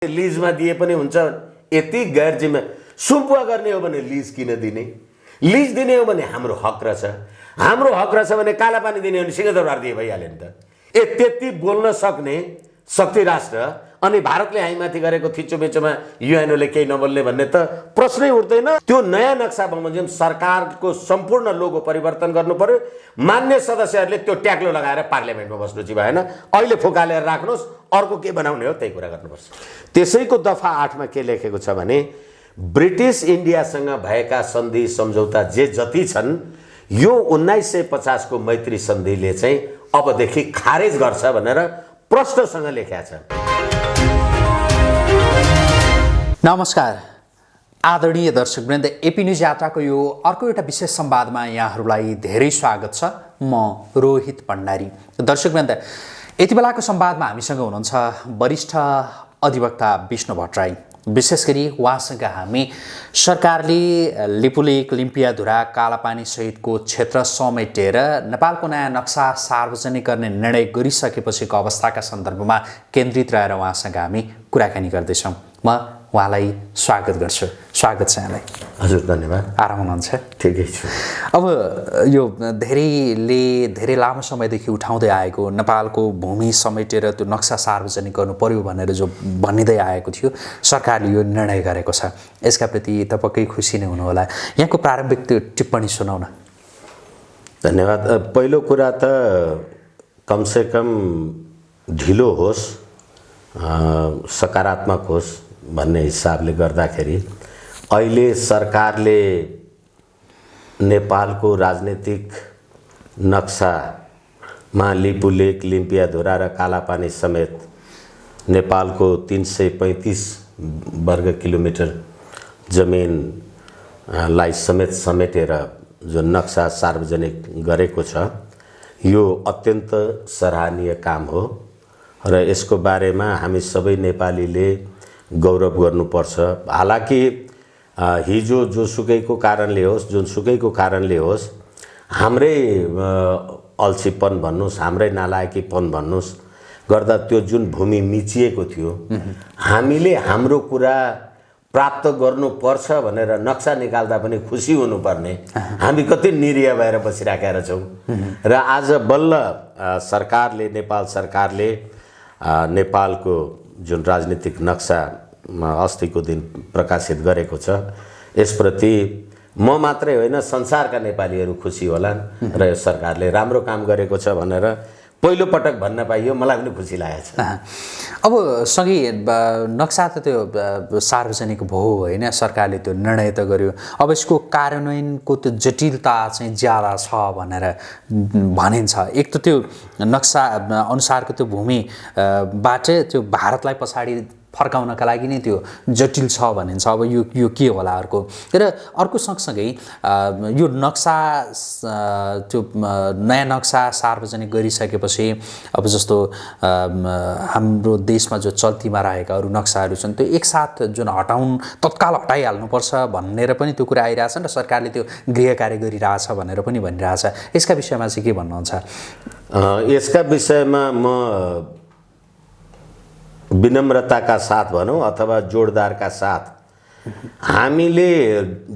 लिजमा दिए पनि हुन्छ। यति गैर जिम्मे सुम्पुवा गर्ने हो भने लिज किन दिने? लिज दिने हो भने हाम्रो हक रहेछ। हाम्रो हक रहेछ भने कालापानी दिने हो भने सिंहदरबार दिए भइहाल्यो नि त। त्यति बोल्न सक्ने शक्ति राष्ट्र अनि भारतले हामीमाथि गरेको थिचोमिचोमा युएनओले केही नबोल्ने भन्ने त प्रश्नै उठ्दैन। त्यो नयाँ नक्सा बमोजिम सरकारको सम्पूर्ण लोगो परिवर्तन गर्नु पर्यो। मान्य सदस्यहरूले त्यो ट्याक्लो लगाएर पार्लियामेन्टमा बस्नु चाहिँ भएन। अहिले फुकालेर राख्नुहोस्, अर्को के बनाउने हो त्यही कुरा गर्नुपर्छ। त्यसैको दफा 8 मा के लेखेको छ भने ब्रिटिस इन्डियासँग भएका सन्धि सम्झौता जे जति छन् यो 1950 को मैत्री सन्धिले चाहिँ अबदेखि खारेज गर्छ भनेर प्रश्नसँग लेखेको छ। नमस्कार आदरणीय दर्शकवृन्द, एपी न्युज यात्राको यो अर्को एउटा विशेष संवादमा यहाँहरूलाई धेरै स्वागत छ। म रोहित भण्डारी। दर्शकवृन्द, यति बेलाको संवादमा हामीसँग हुनुहुन्छ वरिष्ठ अधिवक्ता विष्णु भट्टराई। विशेष गरी उहाँसँग हामी सरकारले लिपुलेक, लिम्पियाधुरा, कालापानी सहितको क्षेत्र समेटेर नेपालको नयाँ नक्सा सार्वजनिक गर्ने निर्णय गरिसकेपछिको अवस्थाका सन्दर्भमा केन्द्रित रहेर उहाँसँग हामी कुराकानी गर्दैछौँ। म उहाँलाई स्वागत गर्छु। स्वागत छ यहाँलाई। हजुर, धन्यवाद। आराम हुनुहुन्छ? ठिकै छु। अब यो धेरै लामो समयदेखि उठाउँदै आएको नेपालको भूमि समेटेर त्यो नक्सा सार्वजनिक गर्नु पर्यो भनेर जो भनिँदै आएको थियो, सरकारले यो निर्णय गरेको छ। यसका प्रति तपाईँ खुसी नै हुनुहोला। यहाँको प्रारम्भिक त्यो टिप्पणी सुनाउ न। धन्यवाद। पहिलो कुरा त कमसेकम ढिलो होस्, सकारात्मक होस् भन्ने हिसाबले गर्दाखेरि अहिले सरकारले नेपालको राजनीतिक नक्सामा लिपुलेक, लिम्पियाधुरा र कालापानी समेत नेपालको 335 वर्ग किलोमिटर जमिनलाई समेटेर जो नक्सा सार्वजनिक गरेको छ, यो अत्यन्त सराहनीय काम हो र यसको बारेमा हामी सबै नेपालीले गौरव गर्नुपर्छ। हालाकि हिजो जोसुकैको कारणले होस्, जुनसुकैको कारणले होस्, हाम्रै अल्छीपन भन्नुहोस्, हाम्रै नालायकीपन भन्नुहोस् गर्दा त्यो जुन भूमि मिचिएको थियो, हामीले हाम्रो कुरा प्राप्त गर्नुपर्छ भनेर नक्सा निकाल्दा पनि खुसी हुनुपर्ने हामी कति निरीह भएर बसिराखेका छौँ। र आज बल्ल सरकारले, नेपाल सरकारले नेपालको जुन राजनीतिक नक्सा अस्तिको दिन प्रकाशित गरेको छ, यसप्रति म मात्रै होइन संसारका नेपालीहरू खुसी होलान् र यो सरकारले राम्रो काम गरेको छ भनेर पहिलो पटक भन्न पाइयो। मलाई पनि खुसी लागेको छ। अब सँगै नक्सा त त्यो सार्वजनिक भयो होइन, सरकारले त्यो निर्णय त गर्यो। अब यसको कार्यान्वयनको त्यो जटिलता चाहिँ ज्यादा छ भनेर भनिन्छ। एक त त्यो नक्सा अनुसारको त्यो भूमिबाट त्यो भारतलाई पछाडि फर्काउनका लागि नै त्यो जटिल छ भनिन्छ। अब यो के होला अर्को? र अर्को सँगसँगै यो नक्सा त्यो नयाँ नक्सा सार्वजनिक गरिसकेपछि अब जस्तो हाम्रो देशमा जो चल्तीमा रहेका अरू नक्साहरू छन् त्यो एकसाथ जुन तत्काल हटाइहाल्नुपर्छ भनेर पनि त्यो कुरा आइरहेछ र सरकारले त्यो गृह कार्य गरिरहेछ भनेर पनि भनिरहेछ। यसका विषयमा चाहिँ के भन्नुहुन्छ? यसका विषयमा म विनम्रताका साथ भनौँ अथवा जोडदारका साथ हामीले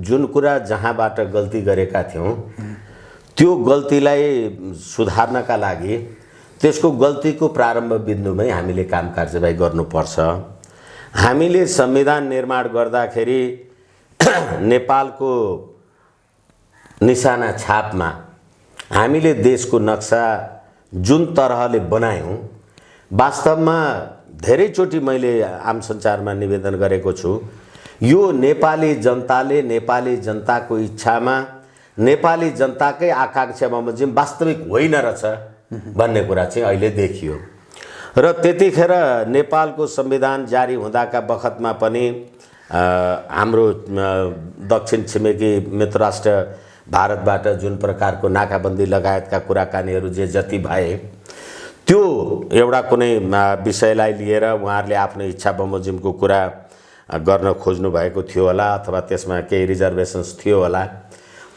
जुन कुरा जहाँबाट गल्ती गरेका थियौँ त्यो गल्तीलाई सुधार्नका लागि त्यसको गल्तीको प्रारम्भ बिन्दुमै हामीले काम कारबाही गर्नुपर्छ। हामीले संविधान निर्माण गर्दाखेरि नेपालको निशाना छापमा हामीले देशको नक्सा जुन तरहले बनायौँ, वास्तवमा धेरैचोटि मैले आम सञ्चारमा निवेदन गरेको छु, यो नेपाली जनताले, नेपाली जनताको इच्छामा, नेपाली जनताकै आकांक्षा बमोजिम वास्तविक होइन रहेछ भन्ने कुरा चाहिँ अहिले देखियो। र त्यतिखेर नेपालको संविधान जारी हुँदाका बखतमा पनि हाम्रो दक्षिण छिमेकी मित्र राष्ट्र भारतबाट जुन प्रकारको नाकाबन्दी लगायतका कुराकानीहरू जे जति भए, त्यो एउटा कुनै विषयलाई लिएर उहाँहरूले आफ्नो इच्छा बमोजिमको कुरा गर्न खोज्नु भएको थियो होला अथवा त्यसमा केही रिजर्भेसन्स थियो होला।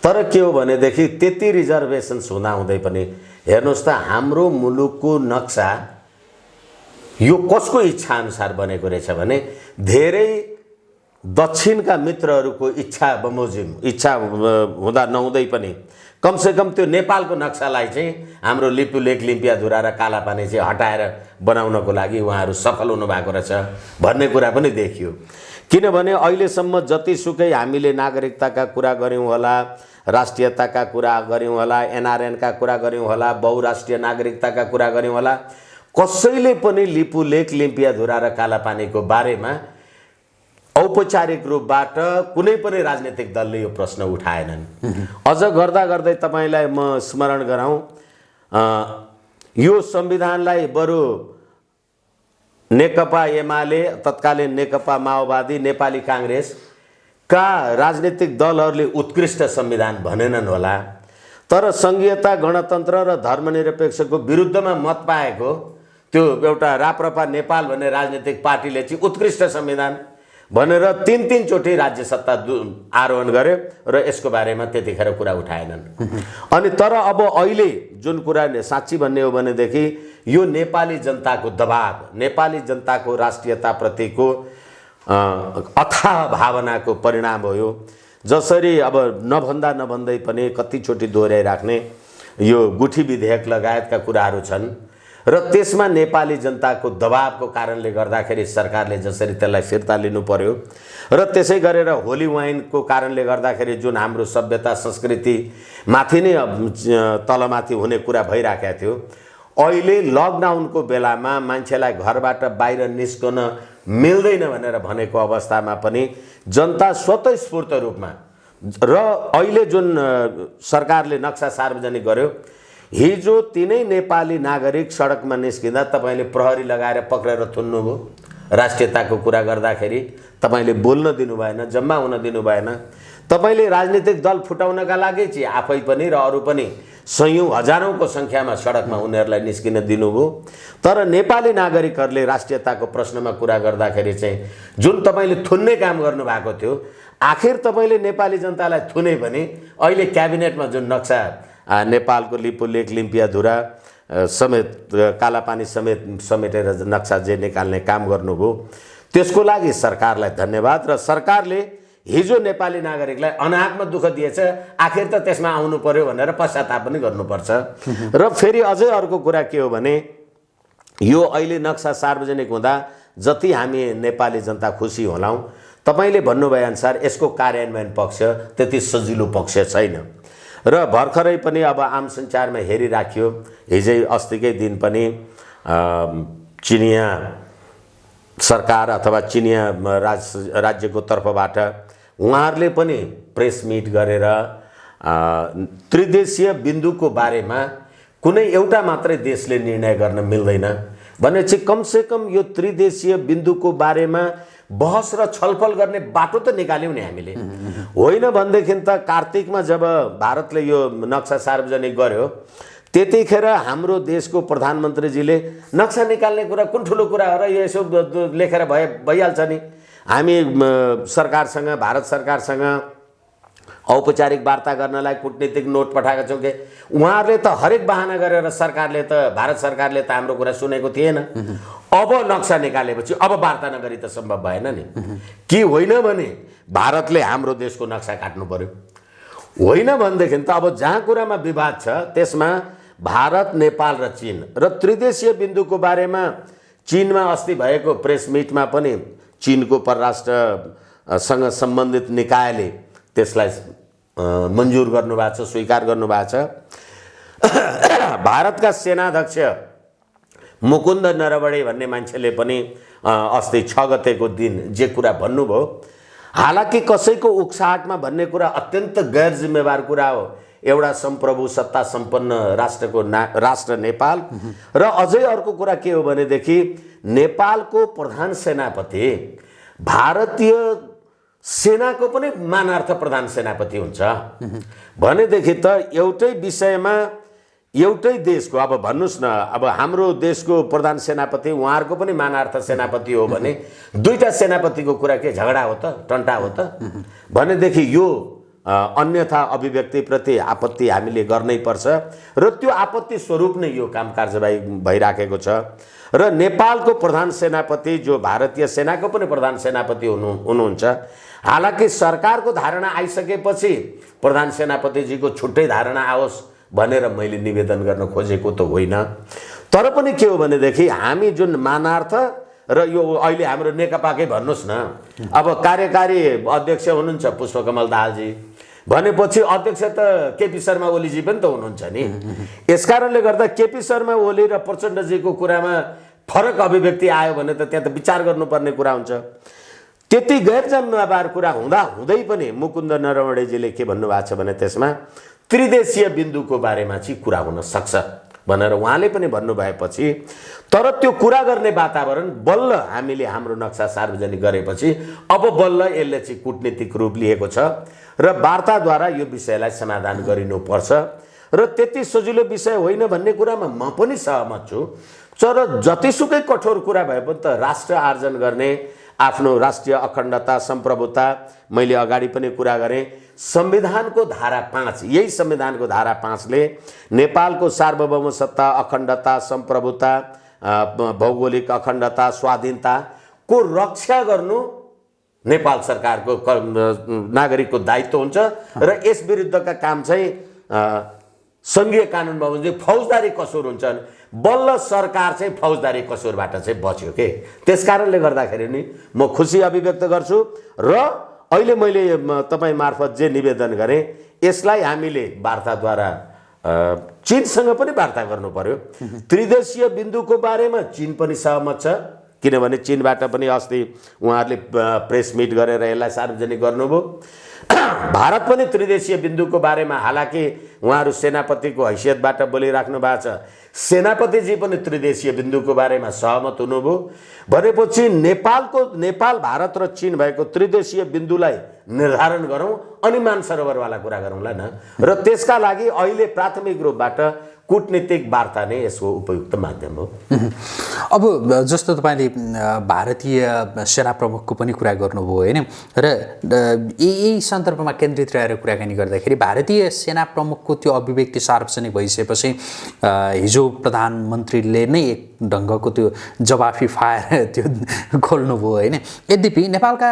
तर के हो भनेदेखि त्यति रिजर्भेसन्स हुँदाहुँदै पनि हेर्नुहोस् त, हाम्रो मुलुकको नक्सा यो कसको इच्छा अनुसार बनेको रहेछ भने धेरै दक्षिणका मित्रहरूको इच्छा बमोजिम इच्छा हुँदा नहुँदै पनि कमसेकम त्यो नेपालको नक्सालाई चाहिँ हाम्रो लिपुलेक लिम्पियाधुरा र कालापानी चाहिँ हटाएर बनाउनको लागि उहाँहरू सफल हुनुभएको रहेछ भन्ने कुरा पनि देखियो। किनभने अहिलेसम्म जतिसुकै हामीले नागरिकताका कुरा गऱ्यौँ होला, राष्ट्रियताका कुरा गऱ्यौँ होला, एनआरएनका कुरा गऱ्यौँ होला, बहुराष्ट्रिय नागरिकताका कुरा गऱ्यौँ होला, कसैले पनि लिपुलेक लिम्पियाधुरा र कालापानीको बारेमा औपचारिक रूपबाट कुनै पनि राजनीतिक दलले यो प्रश्न उठाएनन्। अझ गर्दा गर्दै तपाईलाई म स्मरण गराउँ, यो संविधानलाई बरु नेकपा एमाले, तत्कालीन नेकपा माओवादी, नेपाली काङ्ग्रेसका राजनीतिक दलहरूले उत्कृष्ट संविधान भनेनन् होला, तर संघीयता, गणतन्त्र र धर्मनिरपेक्षको विरुद्धमा मत पाएको त्यो एउटा राप्रपा नेपाल भन्ने राजनीतिक पार्टीले चाहिँ उत्कृष्ट संविधान भनेर तीन चोटि राज्य सत्ता आरोहण गर्यो र यसको बारेमा त्यतिखेर कुरा उठाएनन्। अनि तर अब अहिले जुन कुरा साँच्ची भन्ने हो भनेदेखि यो नेपाली जनताको दबाव, नेपाली जनताको राष्ट्रियताप्रतिको अथाह भावनाको परिणाम हो यो। जसरी अब नभन्दै पनि कतिचोटि दोहोऱ्याइराख्ने यो गुठी विधेयक लगायतका कुराहरू छन् र त्यसमा नेपाली जनताको दबावको कारणले गर्दाखेरि सरकारले जसरी त्यसलाई फिर्ता लिनु पर्यो र त्यसै गरेर होली वाइनको कारणले गर्दाखेरि जुन हाम्रो सभ्यता संस्कृति माथि नै तलमाथि हुने कुरा भइराखेको थियो, अहिले लकडाउनको बेलामा मान्छेलाई घरबाट बाहिर निस्कन मिल्दैन भनेर भनेको अवस्थामा पनि जनता स्वतःस्फूर्त रूपमा र अहिले जुन सरकारले नक्सा सार्वजनिक गर्यो, हिजो तिनै नेपाली नागरिक सडकमा निस्किँदा तपाईले प्रहरी लगाएर पक्रेर थुन्नुभयो, राष्ट्रियताको कुरा गर्दाखेरि तपाईले बोल्न दिनु भएन, जम्मा हुन दिनु भएन, तपाईले राजनीतिक दल फुटाउनका लागि चाहिँ आफै पनि र अरू पनि सयौं हजारौंको संख्यामा सडकमा उनीहरूलाई निस्किन दिनुभयो। तर नेपाली नागरिकहरूले राष्ट्रियताको प्रश्नमा कुरा गर्दाखेरि चाहिँ जुन तपाईले थुन्ने काम गर्नुभएको थियो, आखिर तपाईले नेपाली जनतालाई थुने पनि अहिले क्याबिनेटमा जुन नक्सा नेपालको लिपुलेक लिम्पियाधुरा समेत कालापानी समेत समेटेर नक्सा जे निकाल्ने काम गर्नुभयो, त्यसको लागि सरकारलाई धन्यवाद। र सरकारले हिजो नेपाली नागरिकलाई अनाहकमा दुःख दिएछ, आखिर त त्यसमा आउनु पर्यो भनेर पश्चाताप पनि गर्नुपर्छ। र फेरि अझै अर्को कुरा के हो भने यो अहिले नक्सा सार्वजनिक हुँदा जति हामी नेपाली जनता खुसी होलाौँ, तपाईले भन्नुभए अनुसार यसको कार्यान्वयन पक्ष त्यति सजिलो पक्ष छैन। र भर्खरै पनि अब आम सञ्चारमा हेरिराख्यो, हिजै अस्तिकै दिन पनि चिनिया सरकार अथवा चिनिया राज्यको तर्फबाट उहाँहरूले पनि प्रेस मिट गरेर त्रिदेशीय बिन्दुको बारेमा कुनै एउटा मात्रै देशले निर्णय गर्न मिल्दैन भनेपछि कमसेकम यो त्रिदेशीय बिन्दुको बारेमा बहस र छलफल गर्ने बाटो त निकाल्यौं नि हामीले। होइन भनेदेखि त कार्तिकमा जब भारतले यो नक्सा सार्वजनिक गर्यो त्यतिखेर हाम्रो देशको प्रधानमन्त्रीजीले नक्सा निकाल्ने कुरा कुन ठुलो कुरा हो र यसो लेखेर भइहाल्छ नि, हामी सरकारसँग, भारत सरकारसँग औपचारिक वार्ता गर्नलाई कूटनीतिक नोट पठाएका छौँ के उहाँहरूले त हरेक बहाना गरेर सरकारले त भारत सरकारले त हाम्रो कुरा सुनेको थिएन। अब नक्सा निकालेपछि अब वार्ता नगरी त सम्भव भएन नि, कि होइन भने भारतले हाम्रो देशको नक्सा काट्नु पर्यो। होइन भनेदेखि त अब जहाँ कुरामा विवाद छ त्यसमा भारत, नेपाल र चीन र त्रिदेशीय बिन्दुको बारेमा चीनमा अस्ति भएको प्रेस मिटमा पनि चीनको परराष्ट्रसँग सम्बन्धित निकायले त्यसलाई मन्जुर गर्नुभएको छ, स्वीकार गर्नुभएको छ। भारतका सेनाध्यक्ष मुकुन्द नरवणे भन्ने मान्छेले पनि अस्ति 6 गतेको दिन जे कुरा भन्नुभयो, हालाकि कसैको उक्साहटमा भन्ने कुरा अत्यन्त गैर जिम्मेवार कुरा हो। एउटा संप्रभु सत्ता सम्पन्न राष्ट्र नेपाल र अझै अर्को कुरा के हो भनेदेखि नेपालको प्रधान सेनापति भारतीय सेनाको पनि मानार्थ प्रधान सेनापति हुन्छ भनेदेखि त एउटै विषयमा एउटै देशको, अब भन्नुस् न, अब हाम्रो देशको प्रधान सेनापति उहाँहरूको पनि मानार्थ सेनापति हो भने दुईटा सेनापतिको कुरा के झगडा हो त, टन्टा हो त भनेदेखि यो अन्यथा अभिव्यक्तिप्रति आपत्ति हामीले गर्नै पर्छ र त्यो आपत्ति स्वरूप नै यो काम कारबाही भइराखेको छ र नेपालको प्रधान सेनापति जो भारतीय सेनाको पनि प्रधान सेनापति हुनुहुन्छ। हालाकि सरकारको धारणा आइसकेपछि प्रधान सेनापतिजीको छुट्टै धारणा आओस् भनेर मैले निवेदन गर्न खोजेको त होइन। तर पनि के हो भनेदेखि हामी जुन मानार्थ र यो अहिले हाम्रो नेकपाकै भन्नुहोस् न, अब कार्यकारी अध्यक्ष हुनुहुन्छ पुष्पकमल दाहालजी भनेपछि अध्यक्ष त केपी शर्मा ओलीजी पनि त हुनुहुन्छ नि। यसकारणले गर्दा केपी शर्मा ओली र प्रचण्डजीको कुरामा फरक अभिव्यक्ति आयो भने त त्यहाँ त विचार गर्नुपर्ने कुरा हुन्छ। त्यति गैर जिम्मेवार कुरा हुँदा हुँदै पनि मुकुन्द नरवणेजीले के भन्नुभएको छ भने त्यसमा त्रिदेशीय बिन्दुको बारेमा चाहिँ कुरा हुन सक्छ भनेर उहाँले पनि भन्नुभएपछि, तर त्यो कुरा गर्ने वातावरण बल्ल हामीले हाम्रो नक्सा सार्वजनिक गरेपछि अब बल्ल यसले चाहिँ कूटनीतिक रूप लिएको छ र वार्ताद्वारा यो विषयलाई समाधान गरिनुपर्छ र त्यति सजिलो विषय होइन भन्ने कुरामा म पनि सहमत छु। तर जतिसुकै कठोर कुरा भए पनि त राष्ट्र आर्जन गर्ने, आफ्नो राष्ट्रिय अखण्डता सम्प्रभुता, मैले अगाडि पनि कुरा गरेँ, संविधानको धारा 5, यही संविधानको धारा 5ले नेपालको सार्वभौम सत्ता, अखण्डता, सम्प्रभुता, भौगोलिक अखण्डता, स्वाधीनताको रक्षा गर्नु नेपाल सरकारको नागरिकको दायित्व हुन्छ र यस विरुद्धका काम चाहिँ संघीय कानुनमा हुन्छ फौजदारी कसुर हुन्छन्। बल्ल सरकार चाहिँ फौजदारी कसुरबाट चाहिँ बच्यो के। त्यसकारणले गर्दाखेरि नि म खुसी अभिव्यक्त गर्छु र अहिले मैले तपाईँ मार्फत जे निवेदन गरेँ यसलाई हामीले वार्ताद्वारा चीनसँग पनि वार्ता गर्नु पर्यो। त्रिदेशीय बिन्दुको बारेमा चीन पनि सहमत छ, किनभने चीनबाट पनि अस्ति उहाँहरूले प्रेस मिट गरेर यसलाई सार्वजनिक गर्नुभयो। भारत पनि त्रिदेशीय बिन्दुको बारेमा, हालाकि उहाँहरू सेनापतिको हैसियतबाट बोलिराख्नु भएको छ, सेनापतिजी पनि त्रिदेशीय बिन्दुको बारेमा सहमत हुनुभयो भनेपछि नेपाल भारत र चीन भएको त्रिदेशीय बिन्दुलाई निर्धारण गरौँ अनि मानसरोवरवाला कुरा गरौँला न। र त्यसका लागि अहिले प्राथमिक रूपबाट कूटनीतिक वार्ता नै यसको उपयुक्त माध्यम हो। अब जस्तो तपाईँले भारतीय सेना प्रमुखको पनि कुरा गर्नुभयो होइन, र यही सन्दर्भमा केन्द्रित रहेर कुराकानी गर्दाखेरि भारतीय सेना प्रमुखको त्यो अभिव्यक्ति सार्वजनिक भइसकेपछि हिजो प्रधानमन्त्रीले नै एक ढङ्गको त्यो जवाफी फायर त्यो खोल्नुभयो होइन। यद्यपि नेपालका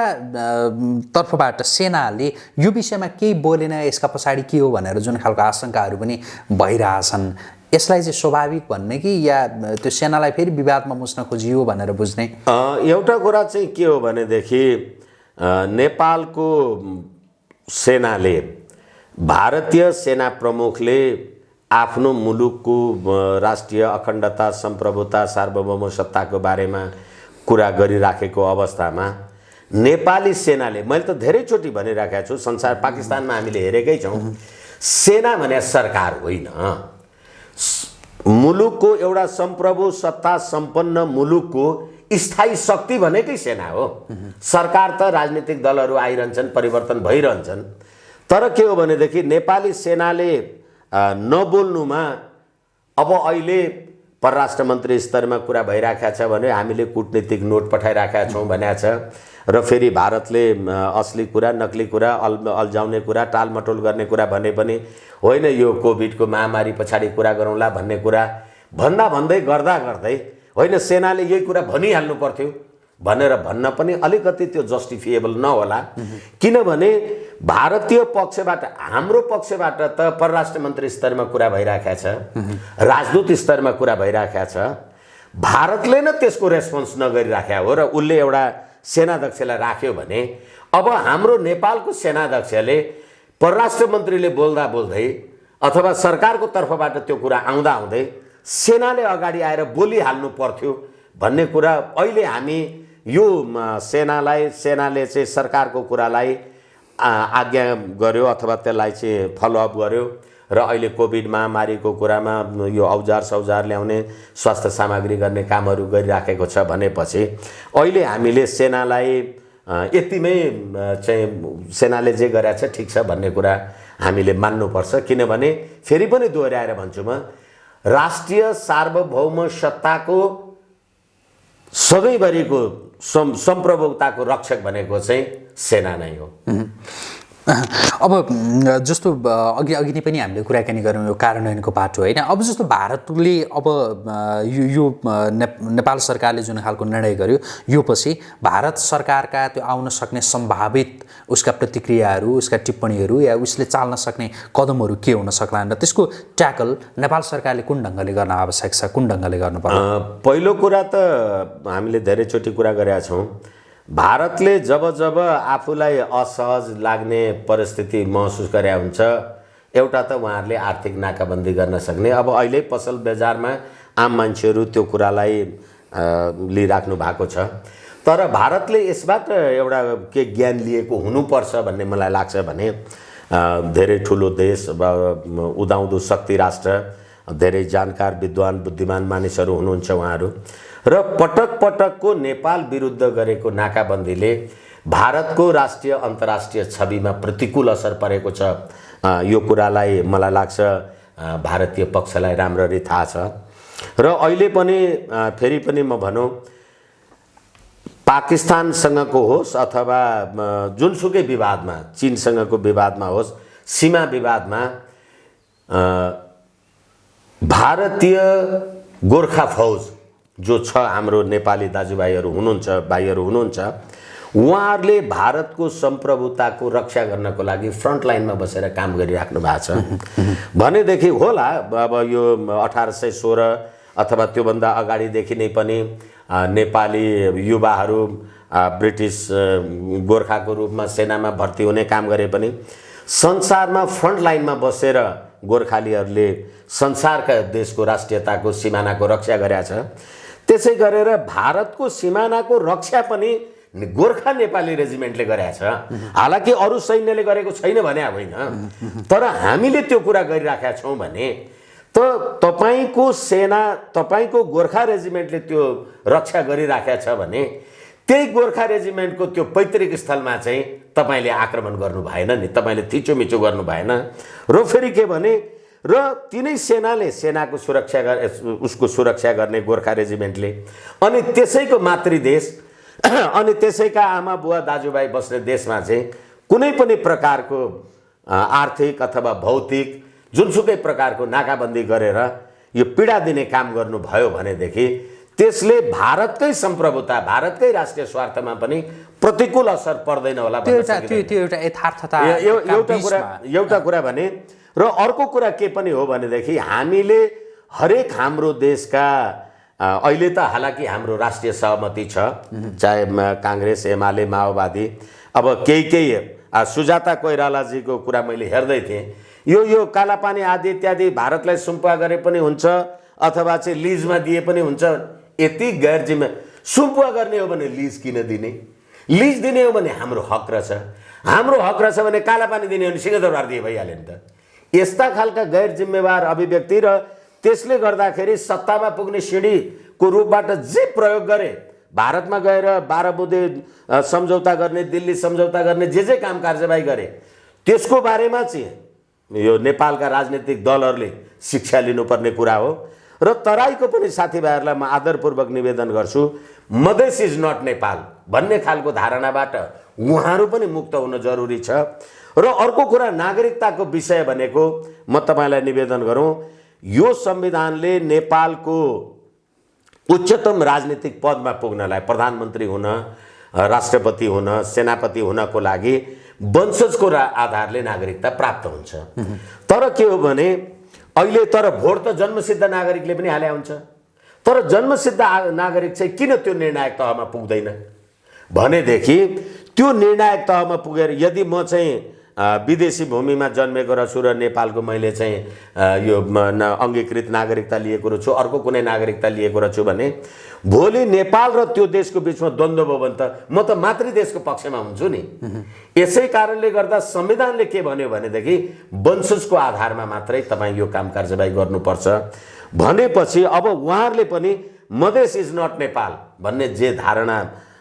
तर्फबाट सेनाले यो विषयमा केही बोलेन, यसका पछाडि के हो भनेर जुन खालको आशंकाहरू पनि भइरहेछन्, यसलाई चाहिँ स्वाभाविक भन्ने कि या त्यो सेनालाई फेरि विवादमा मुस्न खोजियो भनेर बुझ्ने? एउटा कुरा चाहिँ के हो भनेदेखि नेपालको सेनाले, भारतीय सेना प्रमुखले आफ्नो मुलुकको राष्ट्रिय अखण्डता, सम्प्रभुता, सार्वभौम सत्ताको बारेमा कुरा गरिराखेको अवस्थामा नेपाली सेनाले, मैले त धेरैचोटि भनिराखेको छु, संसार पाकिस्तानमा हामीले हेरेकै छौँ, सेना भने सरकार होइन। मुलुकको एउटा सम्प्रभु सत्ता सम्पन्न मुलुकको स्थायी शक्ति भनेकै सेना हो। सरकार त राजनीतिक दलहरू आइरहन्छन्, परिवर्तन भइरहन्छन्, तर के हो भनेदेखि नेपाली सेनाले नबोल्नुमा अब अहिले परराष्ट्र मन्त्री स्तरमा कुरा भइराखेको छ भने हामीले कूटनीतिक नोट पठाइराखेका छौँ भनेको छ र फेरि भारतले असली कुरा, नक्ली कुरा, अल्झाउने कुरा, टालमटोल गर्ने कुरा भने पनि होइन, यो कोभिडको महामारी पछाडि कुरा गरौँला भन्ने कुरा भन्दै गर्दै होइन सेनाले यही कुरा भनिहाल्नु पर्थ्यो भनेर भन्न पनि अलिकति त्यो जस्टिफिएबल नहोला। किनभने भारतीय पक्षबाट, हाम्रो पक्षबाट त परराष्ट्र मन्त्री स्तरमा कुरा भइराखेको छ, राजदूत स्तरमा कुरा भइराखेको छ, भारतले नै त्यसको रेस्पोन्स नगरिराखेको हो र उसले एउटा सेनाध्यक्षलाई राख्यो भने अब हाम्रो नेपालको सेनाध्यक्षले परराष्ट्र मन्त्रीले बोल्दा बोल्दै अथवा सरकारको तर्फबाट त्यो कुरा आउँदा आउँदै सेनाले अगाडि आएर बोलिहाल्नु पर्थ्यो भन्ने कुरा अहिले हामी यो सेनाले चाहिँ सरकारको कुरालाई आज्ञा गर्यो अथवा त्यसलाई चाहिँ फलोअप गर्यो र अहिले कोभिड महामारीको कुरामा यो औजार ल्याउने, स्वास्थ्य सामग्री गर्ने कामहरू गरिराखेको छ भनेपछि अहिले हामीले सेनालाई यतिमै चाहिँ सेनाले जे गरेछ ठिक छ भन्ने कुरा हामीले मान्नुपर्छ। किनभने फेरि पनि दोहोऱ्याएर भन्छु म, राष्ट्रिय सार्वभौम सत्ताको सधैँभरिको सम्प्रभुताको रक्षक भनेको चाहिँ सेना नै हो। अब जस्तो अघि अघि नै पनि हामीले कुराकानी गऱ्यौँ यो कार्यान्वयनको पाटो होइन। अब जस्तो भारतले अब यो नेपाल सरकारले जुन खालको निर्णय गर्यो यो पछि भारत सरकारका त्यो आउन सक्ने सम्भावित उसका प्रतिक्रियाहरू, उसका टिप्पणीहरू या उसले चाल्न सक्ने कदमहरू के हुन सक्लान् र त्यसको ट्याकल नेपाल सरकारले कुन ढङ्गले गर्न आवश्यक छ, कुन ढङ्गले गर्नुपर्छ? पहिलो कुरा त हामीले धेरैचोटि कुरा गरेका छौँ, भारतले जब जब आफूलाई असहज लाग्ने परिस्थिति महसुस गरे हुन्छ, एउटा त उहाँहरूले आर्थिक नाकाबन्दी गर्न सक्ने। अब अहिले पसल बजारमा आम मान्छेहरू त्यो कुरालाई लिइराख्नु भएको छ, तर भारतले यसबाट एउटा के ज्ञान लिएको हुनुपर्छ भन्ने मलाई लाग्छ भने धेरै ठुलो देश, उदाउँदो शक्ति राष्ट्र, धेरै जानकार विद्वान बुद्धिमान मानिसहरू हुनुहुन्छ उहाँहरू, र पटक पटकको नेपाल विरुद्ध गरेको नाकाबन्दीले भारतको राष्ट्रिय अन्तर्राष्ट्रिय छविमा प्रतिकूल असर परेको छ। यो कुरालाई मलाई लाग्छ भारतीय पक्षलाई राम्ररी थाहा छ। र अहिले पनि फेरि पनि म भनौँ पाकिस्तानसँगको होस् अथवा जुनसुकै विवादमा, चीनसँगको विवादमा होस्, सीमा विवादमा भारतीय गोर्खा फौज जो छ, हाम्रो नेपाली दाजुभाइहरू हुनुहुन्छ, भाइहरू हुनुहुन्छ, उहाँहरूले भारतको सम्प्रभुताको रक्षा गर्नको लागि फ्रन्ट लाइनमा बसेर काम गरिराख्नु भएको छ भनेदेखि होला अब यो 1816 अथवा त्योभन्दा अगाडिदेखि नै पनि नेपाली युवाहरू ब्रिटिस गोर्खाको रूपमा सेनामा भर्ती हुने काम गरे पनि संसारमा फ्रन्ट लाइनमा बसेर गोर्खालीहरूले संसारका देशको राष्ट्रियताको सिमानाको रक्षा गरेका छ। त्यसै गरेर भारतको सिमानाको रक्षा पनि गोर्खा नेपाली रेजिमेन्टले गरेका छ। हालाकि अरू सैन्यले गरेको छैन भने होइन, तर हामीले त्यो कुरा गरिराखेका छौँ भने त तपाईको सेना, तपाईको गोर्खा रेजिमेन्टले त्यो रक्षा गरिराखेका छ भने त्यही गोर्खा रेजिमेन्टको त्यो पैतृक स्थलमा चाहिँ तपाईले आक्रमण गर्नु भएन नि, तपाईले थिचोमिचो गर्नु भएन। र फेरि के भने, र तिनै सेनाले, सेनाको सुरक्षा उसको सुरक्षा गर्ने गोर्खा रेजिमेन्टले, अनि त्यसैको मातृदेश अनि त्यसैका आमा बुवा दाजुभाइ बस्ने देशमा चाहिँ कुनै पनि प्रकारको आर्थिक अथवा भौतिक जुनसुकै प्रकारको नाकाबन्दी गरेर यो पीडा दिने काम गर्नुभयो भनेदेखि त्यसले भारतकै सम्प्रभुता, भारतकै राष्ट्रिय स्वार्थमा पनि प्रतिकूल असर पर्दैन होला त्यो एउटा यथार्थता एउटा कुरा भने। र अर्को कुरा के पनि हो भनेदेखि हामीले हरेक हाम्रो देशका अहिले त हालाकि हाम्रो राष्ट्रिय सहमति छ, चाहे काङ्ग्रेस, एमाले, माओवादी, अब केही सुजाता कोइरालाजीको कुरा मैले हेर्दै थिएँ, यो कालापानी आदि इत्यादि भारतलाई सुम्पुवा गरे पनि हुन्छ अथवा चाहिँ लिजमा दिए पनि हुन्छ। यति गैर जिम्मे सुम्पुवा गर्ने हो भने लिज किन दिने? लिज दिने हो भने हाम्रो हक रहेछ, हाम्रो हक रहेछ भने कालापानी दिने हो भने सिंहदरबार दिए भइहाल्यो नि त। यस्ता खालका गैर जिम्मेवार अभिव्यक्ति र त्यसले गर्दाखेरि सत्तामा पुग्ने सिँढीको रूपबाट जे प्रयोग गरे, भारतमा गएर 12 बुँदे सम्झौता गर्ने, दिल्ली सम्झौता गर्ने, जे काम कारबाही गरे, त्यसको बारेमा चाहिँ यो नेपालका राजनीतिक दलहरूले शिक्षा लिनुपर्ने कुरा हो। र तराईको पनि साथीभाइहरूलाई म आदरपूर्वक निवेदन गर्छु, मधेस इज नट नेपाल भन्ने खालको धारणाबाट उहाँहरू पनि मुक्त हुन जरुरी छ। र अर्को कुरा नागरिकताको विषय भनेको म तपाईलाई निवेदन गरौँ, यो संविधानले नेपालको उच्चतम राजनीतिक पदमा पुग्नलाई, प्रधानमन्त्री हुन, राष्ट्रपति हुन, सेनापति हुनको लागि वंशजको आधारले नागरिकता प्राप्त हुन्छ। तर के हो भने अहिले तर भोट त जन्मसिद्ध नागरिकले पनि हाले हुन्छ, तर जन्मसिद्ध नागरिक चाहिँ किन त्यो निर्णायक तहमा पुग्दैन भनेदेखि त्यो निर्णायक तहमा पुगेर यदि म चाहिँ विदेशी भूमिमा जन्मेको रहेछु र नेपालको मैले चाहिँ यो अङ्गीकृत नागरिकता लिएको रहेछु, अर्को कुनै नागरिकता लिएको रहेछु भने भोलि नेपाल र त्यो देशको बिचमा द्वन्द्व भयो भने त म त मातृदेशको पक्षमा हुन्छु नि। यसै कारणले गर्दा संविधानले के भन्यो भनेदेखि वंशजको आधारमा मात्रै तपाईँ यो काम कारबाही गर्नुपर्छ भनेपछि अब उहाँहरूले पनि मधेस इज नट नेपाल भन्ने जे धारणा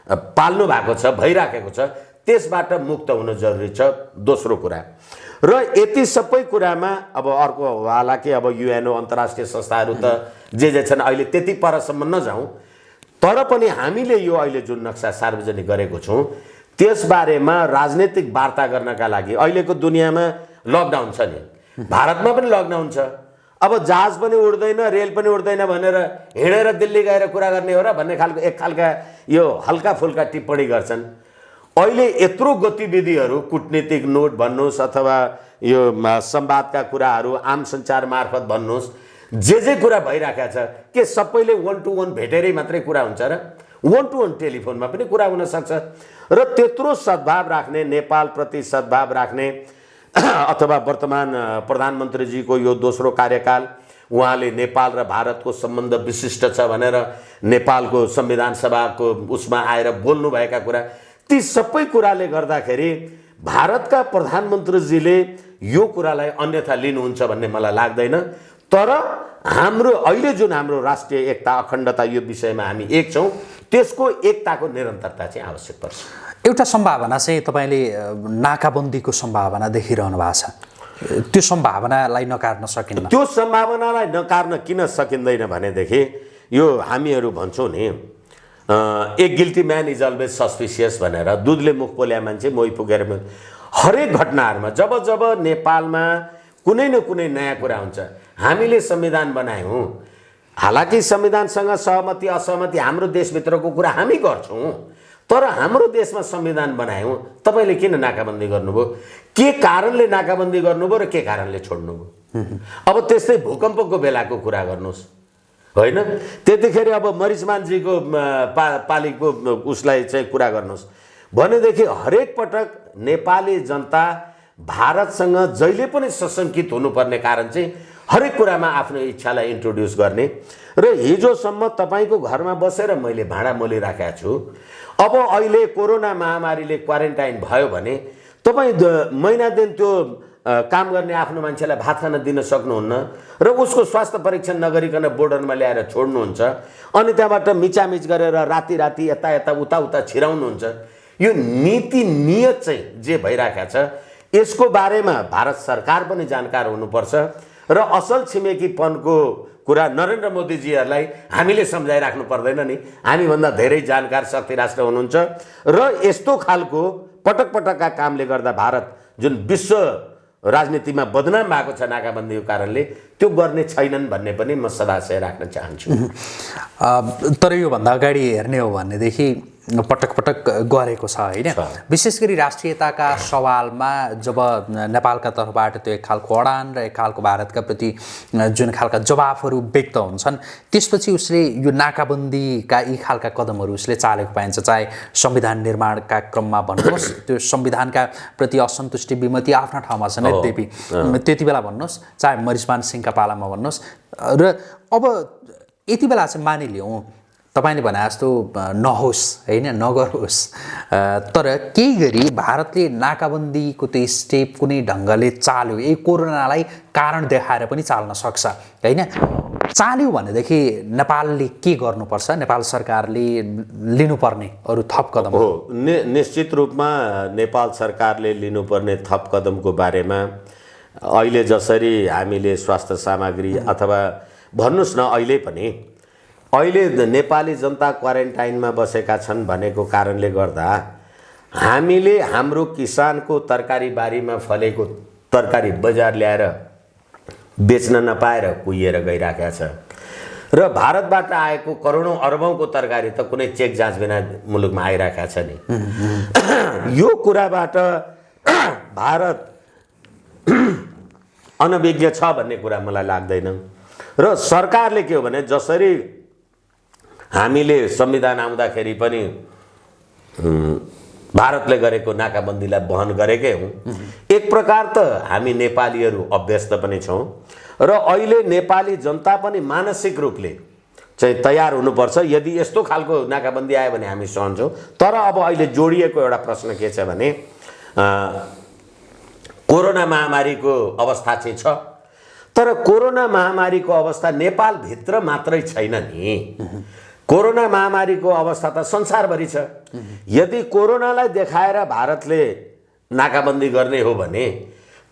पाल्नु भएको छ, भइराखेको छ, त्यसबाट मुक्त हुन जरुरी छ। दोस्रो कुरा, र यति सबै कुरामा अब अर्को हालाकि अब युएनओ अन्तर्राष्ट्रिय संस्थाहरू त जे छन्, अहिले त्यति परसम्म नजाउँ, तर पनि हामीले यो अहिले जुन नक्सा सार्वजनिक गरेको छौँ त्यसबारेमा राजनीतिक वार्ता गर्नका लागि अहिलेको दुनियाँमा लकडाउन छ नि, भारतमा पनि लकडाउन छ। अब जहाज पनि उड्दैन, रेल पनि उड्दैन भनेर हिँडेर दिल्ली गएर कुरा गर्ने हो र भन्ने खालको एक खालका यो हल्का फुल्का टिप्पणी गर्छन्। अहिले यत्रो गतिविधिहरू कूटनीतिक नोट भन्नुहोस् अथवा यो संवादका कुराहरू आम सञ्चार मार्फत भन्नुहोस्, जे कुरा भइरहेको छ के सबैले 1 to 1 भेटेरै मात्रै कुरा हुन्छ र? 1 to 1 टेलिफोनमा पनि कुरा हुन सक्छ। र त्यत्रो सद्भाव राख्ने, नेपालप्रति सद्भाव राख्ने अथवा वर्तमान प्रधानमन्त्रीजीको यो दोस्रो कार्यकाल, उहाँले नेपाल र भारतको सम्बन्ध विशिष्ट छ भनेर नेपालको संविधान सभाको उसमा आएर बोल्नुभएका कुरा, ती सबै कुराले गर्दाखेरि भारतका प्रधानमन्त्रीजीले यो कुरालाई अन्यथा लिनुहुन्छ भन्ने मलाई लाग्दैन। तर हाम्रो अहिले जुन हाम्रो राष्ट्रिय एकता अखण्डता यो विषयमा हामी एक छौँ, त्यसको एकताको निरन्तरता चाहिँ आवश्यक पर्छ। एउटा सम्भावना चाहिँ तपाईँले नाकाबन्दीको सम्भावना देखिरहनु भएको छ, त्यो सम्भावनालाई नकार्न सकिन्न। त्यो सम्भावनालाई नकार्न किन सकिँदैन भनेदेखि यो हामीहरू भन्छौँ नि, a guilty man is always suspicious भनेर, दुधले मुख पोल्या मान्छे मोही पुगेर। हरेक घटनाहरूमा जब जब नेपालमा कुनै न कुनै नयाँ कुरा हुन्छ, हामीले संविधान बनायौँ, हालाकि संविधानसँग सहमति असहमति हाम्रो देशभित्रको कुरा हामी गर्छौँ, तर हाम्रो देशमा संविधान बनायौँ, तपाईँले किन नाकाबन्दी गर्नुभयो, के कारणले नाकाबन्दी गर्नुभयो र के कारणले छोड्नुभयो? अब त्यस्तै भूकम्पको बेलाको कुरा गर्नुहोस्, होइन? त्यतिखेर अब मरिचमानजीको पालिको उसलाई चाहिँ कुरा गर्नुहोस् भनेदेखि हरेक पटक नेपाली जनता भारतसँग जहिले पनि सशङ्कित हुनुपर्ने कारण चाहिँ हरेक कुरामा आफ्नो इच्छालाई इन्ट्रोड्युस गर्ने। र हिजोसम्म तपाईँको घरमा बसेर मैले भाँडा मोलिराखेको छु, अब अहिले कोरोना महामारीले क्वारेन्टाइन भयो भने तपाईँ महिना दिन त्यो काम गर्ने आफ्नो मान्छेलाई भात खान दिन सक्नुहुन्न र उसको स्वास्थ्य परीक्षण नगरिकन बोर्डरमा ल्याएर छोड्नुहुन्छ, अनि त्यहाँबाट मिचामिच गरेर राति राति यता यता उता उता छिराउनुहुन्छ। यो नीति नियत चाहिँ जे भइरहेको छ यसको बारेमा भारत सरकार पनि जानकार हुनुपर्छ र असल छिमेकीपनको कुरा नरेन्द्र मोदीजीहरूलाई हामीले सम्झाइराख्नु पर्दैन नि, हामीभन्दा धेरै जानकार शक्ति राष्ट्र हुनुहुन्छ र यस्तो खालको पटक पटकका कामले गर्दा भारत जुन विश्व राजनीतिमा बदनाम भएको छ नाकाबन्दीको कारणले, त्यो गर्ने छैनन् भन्ने पनि म सदाशय राख्न चाहन्छु। तर योभन्दा अगाडि हेर्ने हो भनेदेखि पटक पटक गरेको छ, होइन? विशेष गरी राष्ट्रियताका सवालमा जब नेपालका तर्फबाट त्यो एक खालको अडान र एक खालको भारतका प्रति जुन खालका जवाफहरू व्यक्त हुन्छन्, त्यसपछि उसले यो नाकाबन्दीका यी खालका कदमहरू उसले चालेको पाइन्छ। चाहे संविधान निर्माणका क्रममा भन्नुहोस्, त्यो संविधानका प्रति असन्तुष्टि विमति आफ्ना ठाउँमा छन् यद्यपि त्यति बेला भन्नुहोस्, चाहे मरिचमान सिंहका पालामा भन्नुहोस्, र अब यति बेला चाहिँ मानिलिउँ तपाईँले भने जस्तो नहोस्, होइन, नगरोस्, तर केही गरी भारतले नाकाबन्दीको त्यो स्टेप कुनै ढङ्गले चाल्यो, यही कोरोनालाई कारण देखाएर पनि चाल्न सक्छ, होइन? चाल्यो भनेदेखि नेपालले के गर्नुपर्छ, नेपाल सरकारले लिनुपर्ने अरू थप कदम? हो, निश्चित रूपमा नेपाल सरकारले लिनुपर्ने थप कदमको बारेमा अहिले जसरी हामीले स्वास्थ्य सामग्री अथवा भन्नुहोस् न, अहिले नेपाली जनता क्वारेन्टाइनमा बसेका छन् भनेको कारणले गर्दा हामीले हाम्रो किसानको तरकारी बारीमा फलेको तरकारी बजार ल्याएर बेच्न नपाएर कुहिएर गइरहेको छ र भारतबाट आएको करोडौँ अरबौँको तरकारी त कुनै चेक जाँच बिना मुलुकमा आइरहेको छ नि। यो कुराबाट भारत अनभिज्ञ छ भन्ने कुरा मलाई लाग्दैन। र सरकारले के हो भने जसरी हामीले संविधान आउँदाखेरि पनि भारतले गरेको नाकाबन्दीलाई बहन गरेकै हौँ, एक प्रकार त हामी नेपालीहरू अभ्यस्त पनि छौँ र अहिले नेपाली जनता पनि मानसिक रूपले चाहिँ तयार हुनुपर्छ। यदि यस्तो खालको नाकाबन्दी आयो भने हामी सहन्छौँ। तर अब अहिले जोडिएको एउटा प्रश्न के छ भने कोरोना महामारीको अवस्था चाहिँ छ, तर कोरोना महामारीको अवस्था नेपालभित्र मात्रै छैन नि, कोरोना महामारीको अवस्था त संसारभरि छ। यदि कोरोनालाई देखाएर भारतले नाकाबन्दी गर्ने हो भने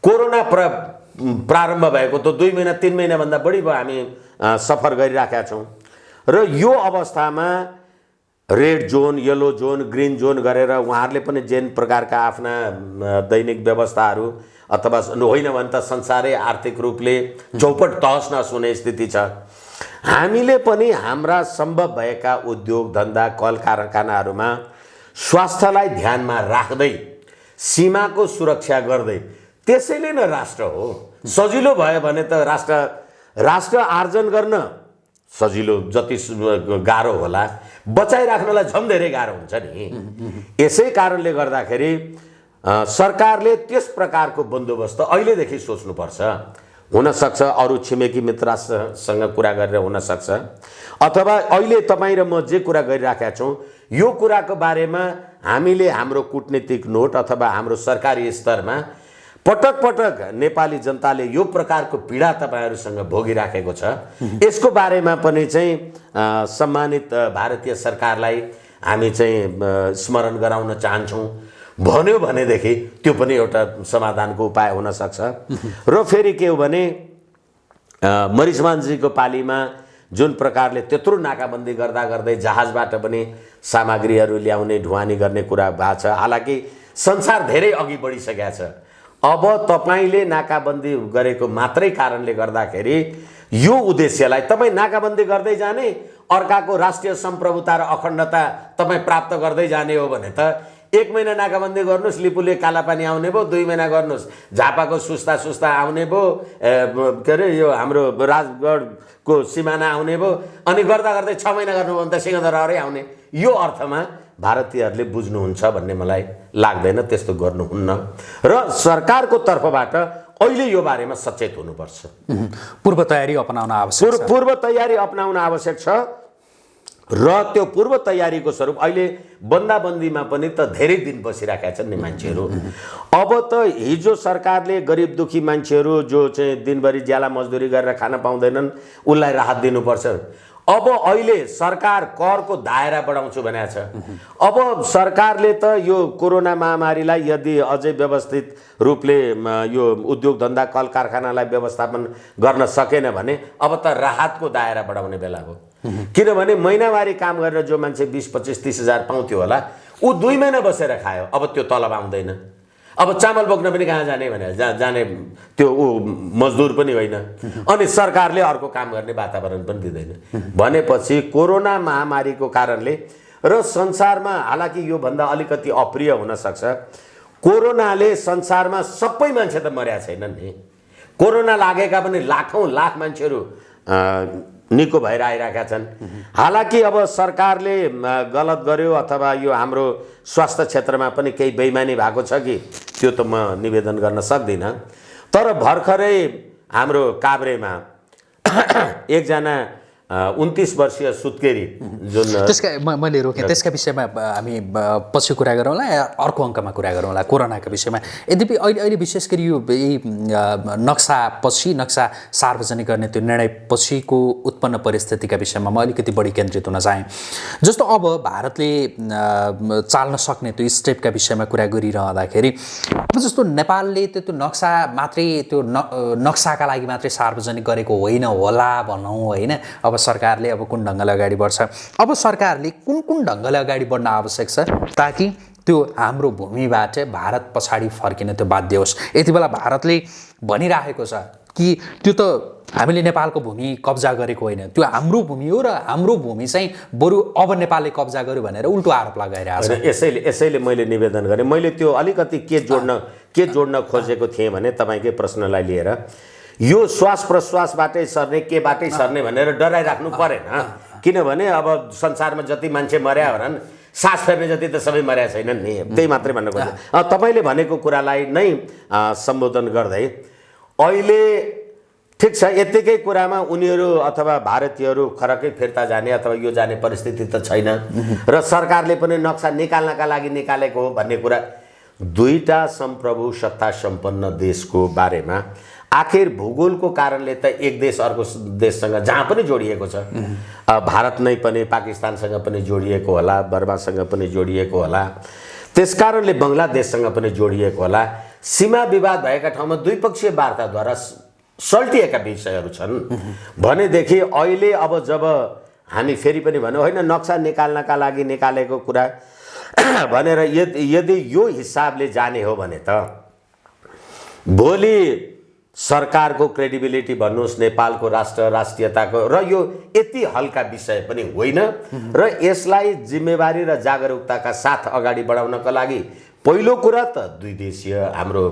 कोरोना प्रारम्भ भएको त 2 महिना 3 महिनाभन्दा बढी भयो हामी सफर गरिराखेका छौँ र यो अवस्थामा red John, yellow John, green John गरेर उहाँहरूले पनि जेन प्रकारका आफ्ना दैनिक व्यवस्थाहरू अथवा होइन भने त संसारै आर्थिक रूपले चौपट तहस नहस हुने स्थिति छ। हामीले पनि हाम्रा सम्भव भएका उद्योग धन्दा कल कारखानाहरूमा स्वास्थ्यलाई ध्यानमा राख्दै सीमाको सुरक्षा गर्दै, त्यसैले नै राष्ट्र हो। सजिलो भयो भने त राष्ट्र आर्जन गर्न सजिलो जति गाह्रो होला, बचाइराख्नलाई झन् धेरै गाह्रो हुन्छ नि। यसै कारणले गर्दाखेरि सरकारले त्यस प्रकारको बन्दोबस्त अहिलेदेखि सोच्नुपर्छ। हुनसक्छ अरू छिमेकी मित्रसँग कुरा गरेर हुनसक्छ, अथवा अहिले तपाईँ र म जे कुरा गरिराखेका छौँ यो कुराको बारेमा हामीले हाम्रो कूटनीतिक नोट अथवा हाम्रो सरकारी स्तरमा पटक पटक नेपाली जनताले यो प्रकारको पीडा तपाईहरूसँग भोगिराखेको छ। यसको बारेमा पनि चाहिँ सम्मानित भारतीय सरकारलाई हामी चाहिँ स्मरण गराउन चाहन्छौँ। भन्यो भनेदेखि त्यो पनि एउटा समाधानको उपाय हुन सक्छ। र फेरि के हो भने मरिसमानजीको पालीमा जुन प्रकारले त्यत्रो नाकाबन्दी गर्दा गर्दै जहाजबाट पनि सामग्रीहरू ल्याउने ढुवानी गर्ने कुरा भएको छ। हालाकि संसार धेरै अघि बढिसकेको छ। अब तपाईले नाकाबन्दी गरेको मात्रै कारणले गर्दाखेरि यो उद्देश्यलाई तपाईँ नाकाबन्दी गर्दै जाने, अर्काको राष्ट्रिय सम्प्रभुता र अखण्डता तपाईँ प्राप्त गर्दै जाने हो भने त 1 महिना नाकाबन्दी गर्नुस्, लिपुले कालापानी आउने भयो, 2 महिना गर्नुस् झापाको सुस्ता सुस्ता आउने भयो, के अरे यो हाम्रो राजगढको सिमाना आउने भयो, अनि गर्दा गर्दै 6 महिना गर्नु भने त सिंहदरबारै आउने। यो अर्थमा भारतीयहरूले बुझ्नुहुन्छ भन्ने मलाई लाग्दैन, त्यस्तो गर्नुहुन्न। र सरकारको तर्फबाट अहिले यो बारेमा सचेत हुनुपर्छ। पूर्व तयारी अपनाउन आवश्यक छ। पूर्व तयारी अपनाउन आवश्यक छ। र त्यो पूर्व तयारीको स्वरूप अहिले बन्दाबन्दीमा पनि त धेरै दिन बसिराखेका छन् नि मान्छेहरू। अब त हिजो सरकारले गरिब दुखी मान्छेहरू जो चाहिँ दिनभरि ज्याला मजदुरी गरेर खान पाउँदैनन् उनलाई राहत दिनुपर्छ। अब अहिले सरकार करको दायरा बढाउँछु भनेको छ। अब सरकारले त यो कोरोना महामारीलाई यदि अझै व्यवस्थित रूपले यो उद्योग धन्दा कल कारखानालाई व्यवस्थापन गर्न सकेन भने अब त राहतको दायरा बढाउने बेला हो। किनभने महिनावारी काम गरेर जो मान्छे 20-25-30 हजार पाउँथ्यो होला, ऊ 2 महिना बसेर खायो, अब त्यो तलब आउँदैन। अब चामल बोक्न पनि कहाँ जाने भने जाने त्यो ऊ मजदुर पनि होइन, अनि सरकारले अर्को काम गर्ने वातावरण पनि दिँदैन। भनेपछि कोरोना महामारीको कारणले र संसारमा, हालाकि यो भन्दा अलिकति अप्रिय हुन सक्छ, कोरोनाले संसारमा सबै मान्छे त मर्या छैनन् नि। कोरोना लागेका पनि लाखौं लाख मान्छेहरू निको भएर आइरहेका छन्। हालाकि अब सरकारले गलत गर्यो अथवा यो हाम्रो स्वास्थ्य क्षेत्रमा पनि केही बेइमानी भएको छ कि त्यो त म निवेदन गर्न सक्दिनँ। तर भर्खरै हाम्रो काभ्रेमा एकजना 29 वर्षीय सुत्केरी जुन त्यसका मैले रोकेँ, त्यसका विषयमा हामी पछि कुरा गरौँला, अर्को अङ्कमा कुरा गरौँला कोरोनाको विषयमा। यद्यपि अहिले विशेष गरी यो नक्सा सार्वजनिक गर्ने त्यो निर्णय पछिको उत्पन्न परिस्थितिका विषयमा म अलिकति बढी केन्द्रित हुन चाहेँ। जस्तो अब भारतले चाल्न सक्ने त्यो स्टेपका विषयमा कुरा गरिरहँदाखेरि अब जस्तो नेपालले त्यो नक्सा मात्रै त्यो नक्साका लागि मात्रै सार्वजनिक गरेको होइन होला भनौँ होइन। अब सरकारले अब कुन ढङ्गले अगाडि बढ्छ, अब सरकारले कुन ढङ्गले अगाडि बढ्न आवश्यक छ ताकि त्यो हाम्रो भूमिबाट भारत पछाडि फर्किन त्यो बाध्य होस्। यति बेला भारतले भनिराखेको छ कि त्यो त हामीले नेपालको भूमि कब्जा गरेको होइन, त्यो हाम्रो भूमि हो र हाम्रो भूमि चाहिँ बरु अब नेपालले कब्जा गर्यो भनेर उल्टो आरोप लगाइरहेको छ। यसैले मैले निवेदन गरेँ। मैले त्यो अलिकति के जोड्न खोजेको थिएँ भने तपाईँकै प्रश्नलाई लिएर यो श्वास प्रश्वासबाटै सर्ने केबाटै सर्ने भनेर डराइराख्नु परेन। किनभने अब संसारमा जति मान्छे मर्या होलान्, सास फेर्ने जति त सबै मर्या छैनन् नि। त्यही मात्रै भन्न खोजेँ। तपाईँले भनेको कुरालाई नै सम्बोधन गर्दै अहिले ठिक छ, यत्तिकै कुरामा उनीहरू अथवा भारतीयहरू खरकै फिर्ता जाने अथवा यो जाने परिस्थिति त छैन र सरकारले पनि नक्सा निकाल्नका लागि निकालेको हो भन्ने कुरा। दुईटा सम्प्रभु सत्ता सम्पन्न देशको बारेमा आखिर भूगोलको कारणले त एक देश अर्को देशसँग जहाँ पनि जोडिएको छ। भारत नै पनि पाकिस्तानसँग पनि जोडिएको होला, बर्मासँग पनि जोडिएको होला, त्यसकारणले बङ्गलादेशसँग पनि जोडिएको होला। सीमा विवाद भएका ठाउँमा द्विपक्षीय वार्ताद्वारा सल्टिएका विषयहरू छन् भनेदेखि अहिले अब जब हामी फेरि पनि भन्यौँ होइन नक्सा निकाल्नका लागि निकालेको कुरा भनेर यदि यो हिसाबले जाने हो भने त भोलि सरकारको क्रेडिबिलिटी भन्नुहोस् नेपालको राष्ट्रियताको र यो यति हल्का विषय पनि होइन र यसलाई जिम्मेवारी र जागरुकताका साथ अगाडि बढाउनका लागि पहिलो कुरा त द्विदेशीय हाम्रो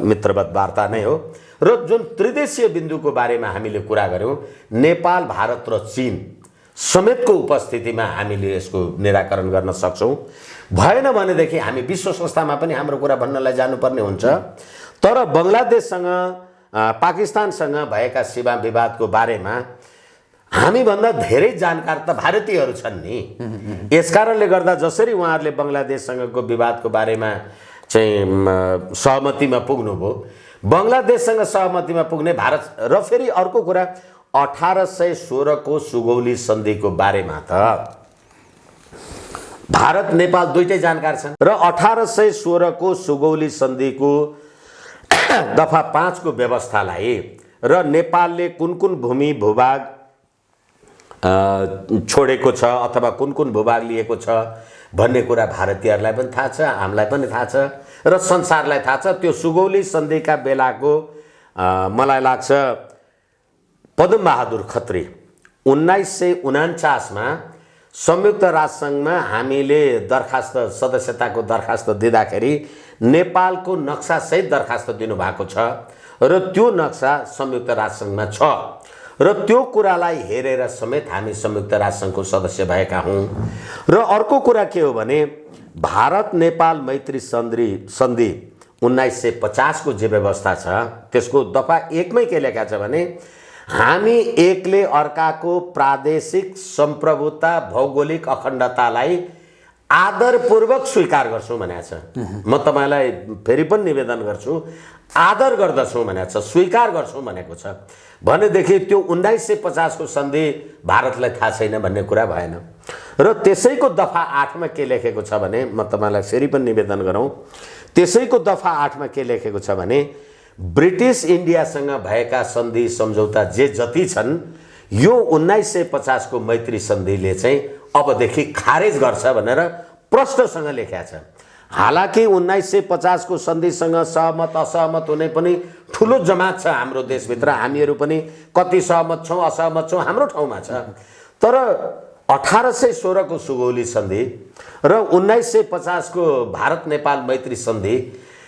मित्रवत वार्ता नै हो र जुन त्रिदेशीय बिन्दुको बारेमा हामीले कुरा गर्यौँ नेपाल भारत र चीन समेतको उपस्थितिमा हामीले यसको निराकरण गर्न सक्छौँ भएन भनेदेखि हामी विश्व संस्थामा पनि हाम्रो कुरा भन्नलाई जानुपर्ने हुन्छ तर बङ्गलादेशसँग पाकिस्तानसँग भएका सीमा विवादको बारेमा हामीभन्दा धेरै जानकार त भारतीयहरू छन् नि यसकारणले गर्दा जसरी उहाँहरूले बङ्गलादेशसँगको विवादको बारेमा चाहिँ सहमतिमा पुग्नुभयो बङ्गलादेशसँग सहमतिमा पुग्ने भारत र फेरि अर्को कुरा 1816 को सुगौली सन्धिको बारेमा त भारत नेपाल दुईटै जानकार छन् र 1816 को सुगौली सन्धिको दफा 5 को व्यवस्थालाई र नेपालले कुन कुन भूमि भूभाग छोडेको छ अथवा कुन कुन भूभाग लिएको छ भन्ने कुरा भारतीयहरूलाई पनि थाहा छ हामीलाई पनि थाहा छ र संसारलाई थाहा छ त्यो सुगौली सन्धिका बेलाको मलाई लाग्छ पद्मबहादुर खत्री 1949 मा संयुक्त राष्ट्रसङ्घमा हामीले दरखास्त सदस्यताको दरखास्त दिँदाखेरि नेपालको नक्सा सहित दरखास्त दिनुभएको छ र त्यो नक्सा संयुक्त राष्ट्रसङ्घमा छ र त्यो कुरालाई हेरेर समेत हामी संयुक्त राष्ट्रसङ्घको सदस्य भएका हौँ र अर्को कुरा के हो भने भारत नेपाल मैत्री सन्धि 1950 को जे व्यवस्था छ त्यसको दफा 1 मै के लेखा छ भने हामी एकले अर्काको प्रादेशिक सम्प्रभुता भौगोलिक अखण्डतालाई आदरपूर्वक स्वीकार गर्छौँ भनेको छ म तपाईलाई फेरि पनि निवेदन गर्छु आदर गर्दछौँ भनेको छ स्वीकार गर्छौँ भनेको छ भनेदेखि त्यो 1950 को सन्धि भारतलाई थाहा छैन भन्ने कुरा भएन र त्यसैको दफा 8 मा के लेखेको छ भने म तपाईलाई फेरि पनि निवेदन गरौँ त्यसैको दफा 8 मा के लेखेको छ भने ब्रिटिस इन्डियासँग भएका सन्धि सम्झौता जे जति छन् यो 1950 को मैत्री सन्धिले चाहिँ अबदेखि खारेज गर्छ भनेर प्रश्नसँग लेखेको छ हालाकि 1950 को सन्धिसँग सहमत असहमत हुने पनि ठुलो जमात छ हाम्रो देशभित्र हामीहरू पनि कति सहमत छौँ असहमत छौँ हाम्रो ठाउँमा छ तर 1816 को सुगौली सन्धि र 1950 को भारत नेपाल मैत्री सन्धि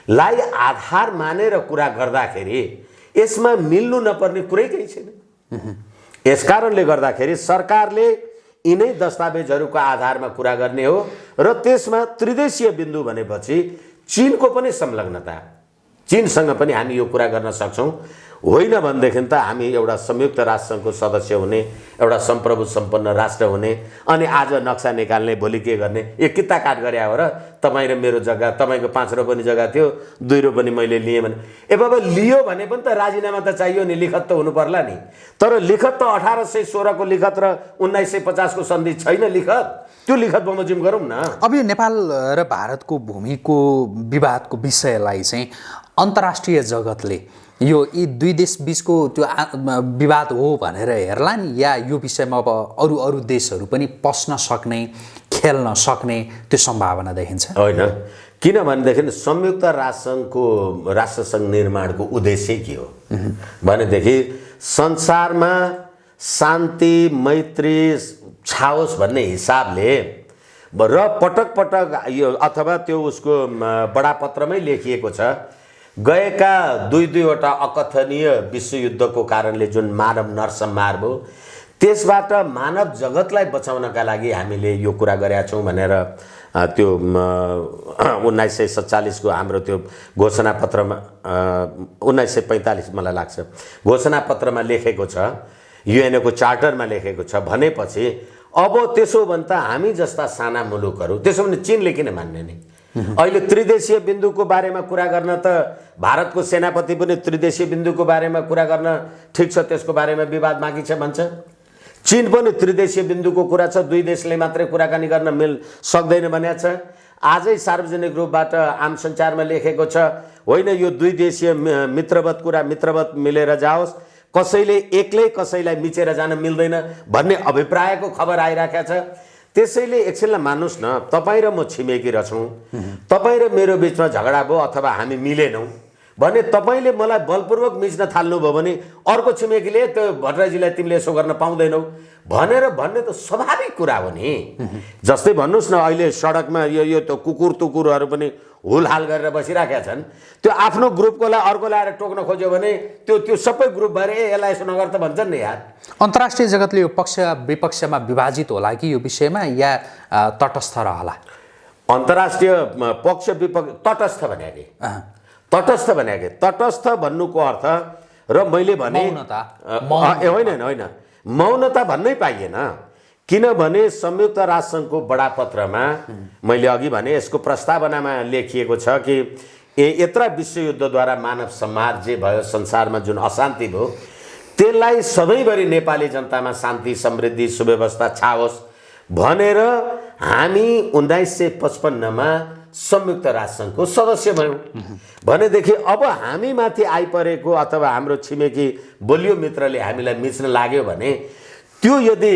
लाई आधार मानेर कुरा गर्दाखेरि यसमा मिल्नु नपर्ने कुरै केही छैन यसकारणले गर्दाखेरि सरकारले यिनै दस्तावेजहरूको आधारमा कुरा गर्ने हो र त्यसमा त्रिदेशीय बिन्दु भनेपछि चीनको पनि संलग्नता चीनसँग पनि हामी यो कुरा गर्न सक्छौँ होइन भनेदेखि त हामी एउटा संयुक्त राष्ट्रसङ्घको सदस्य हुने एउटा सम्प्रभु सम्पन्न राष्ट्र हुने अनि आज नक्सा निकाल्ने भोलि के गर्ने एक किता काट गरे हो र तपाईँ र मेरो जग्गा तपाईँको 5 रोपनी जग्गा थियो 2 रोपनी मैले लिएँ भने ए बाबा लियो भने पनि त राजीनामा त चाहियो नि लिखत त हुनु पर्ला नि तर लिखत त 1816 को लिखत र 1950 को सन्धि छैन लिखत त्यो लिखत बमोजिम गरौँ न अब यो नेपाल र भारतको भूमिको विवादको विषयलाई चाहिँ अन्तर्राष्ट्रिय जगतले यो यी दुई देश बीचको त्यो विवाद हो भनेर हेर्ला नि या यो विषयमा अब अरू देशहरू पनि पस्न सक्ने खेल्न सक्ने त्यो सम्भावना देखिन्छ होइन किनभनेदेखि संयुक्त राष्ट्रसङ्घ निर्माणको उद्देश्य के हो भनेदेखि संसारमा शान्ति मैत्री छाओस् भन्ने हिसाबले र पटक पटक यो अथवा त्यो उसको बडापत्रमै लेखिएको छ गएका दुईवटा अकथनीय विश्वयुद्धको कारणले जुन मानव नरसंहार भयो त्यसबाट मानव जगतलाई बचाउनका लागि हामीले यो कुरा गरेका छौँ भनेर त्यो 1947 को हाम्रो त्यो घोषणापत्रमा 1945 मलाई लाग्छ घोषणापत्रमा लेखेको छ युएनओको चार्टरमा लेखेको छ भनेपछि अब त्यसो भने त हामी जस्ता साना मुलुकहरू त्यसो भने चीनले किन मान्ने नि अहिले त्रिदेशीय बिन्दुको बारेमा कुरा गर्न त भारतको सेनापति पनि त्रिदेशीय बिन्दुको बारेमा कुरा गर्न ठिक छ त्यसको बारेमा विवाद बाँकी छ भन्छ चीन पनि त्रिदेशीय बिन्दुको कुरा छ दुई देशले मात्रै कुराकानी गर्न सक्दैन भनेको छ आजै सार्वजनिक रूपबाट आम सञ्चारमा लेखेको छ होइन यो दुई देशीय मित्रवत कुरा मित्रवत मिलेर जाओस् कसैले एक्लै कसैलाई मिचेर जान मिल्दैन भन्ने अभिप्रायको खबर आइराखेको छ। त्यसैले एकछिनलाई मान्नुहोस् न, तपाईँ र म छिमेकी रहेछौँ, तपाईँ र मेरो बिचमा झगडा भयो अथवा हामी मिलेनौँ भने तपाईँले मलाई बलपूर्वक मिच्न थाल्नुभयो भने अर्को छिमेकीले त्यो भट्टराईजीलाई तिमीले यसो गर्न पाउँदैनौ भनेर भन्ने त स्वाभाविक कुरा हो नि। जस्तै भन्नुहोस् न, अहिले सडकमा यो त कुकुर तुकुरहरू पनि हुलहाल गरेर बसिराखेका छन्, त्यो आफ्नो ग्रुपकोलाई अर्कोलाई आएर टोक्न खोज्यो भने त्यो सबै ग्रुप भएर यसलाई यसो नगर त भन्छन् नि यार। अन्तर्राष्ट्रिय जगतले यो पक्ष विपक्षमा विभाजित होला कि यो विषयमा, या तटस्थ रहला? अन्तर्राष्ट्रिय पक्ष विपक्ष तटस्थ भने कि तटस्थ भने कि तटस्थ भन्नुको अर्थ र मैले भने होइन मौनता भन्नै पाइएन, किनभने संयुक्त राष्ट्रसङ्घको बडापत्रमा मैले अघि भने यसको प्रस्तावनामा लेखिएको छ कि यत्रा विश्वयुद्धद्वारा मानव संहार जे भयो, संसारमा जुन अशान्ति भयो त्यसलाई सधैँभरि नेपाली जनतामा शान्ति समृद्धि सुव्यवस्था छाओस् भनेर हामी 1955मा संयुक्त राष्ट्रसङ्घको सदस्य भयौँ भनेदेखि अब हामी माथि आइपरेको अथवा हाम्रो छिमेकी बलियो मित्रले हामीलाई मिच्न लाग्यो भने त्यो यदि